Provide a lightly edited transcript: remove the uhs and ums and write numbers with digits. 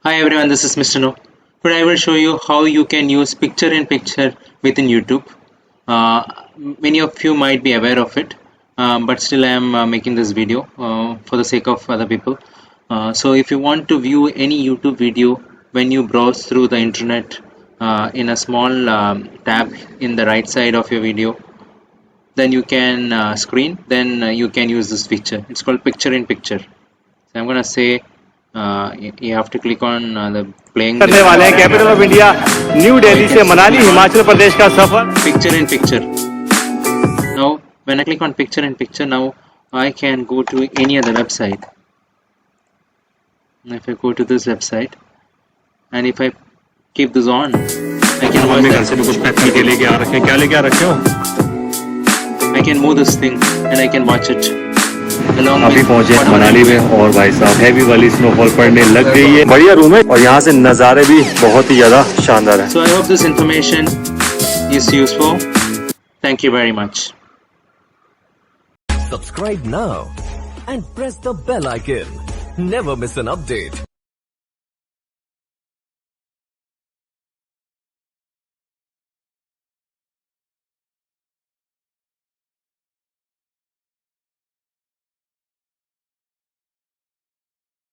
Hi everyone, this is Mr. No. Today I will show you how you can use picture-in-picture within YouTube. Many of you might be aware of it, but still I am making this video for the sake of other people. So if you want to view any YouTube video when you browse through the internet in a small tab in the right side of your video, then you can you can use this feature. It's called picture-in-picture. So I'm gonna say you have to click on the playing करने वाले हैं capital of India new Delhi से मनाली हिमाचल प्रदेश का सफर picture in picture. Now when I click on picture in picture, now I can go to any other website. If I go to this website and if I keep this on, I can watch घर से भी कुछ pack करके लेके आ रखे हैं क्या लेके आ रखे हो I can move this thing and I can watch it along अभी with पहुंचे whatever मनाली में और भाई साहब हैवी वाली स्नोफॉल पड़ने लग गई है बढ़िया रूम है और यहाँ से नज़ारे भी बहुत ही ज्यादा शानदार है So I hope this information is useful. Thank you very much. Subscribe now and press the bell icon. Never miss an update.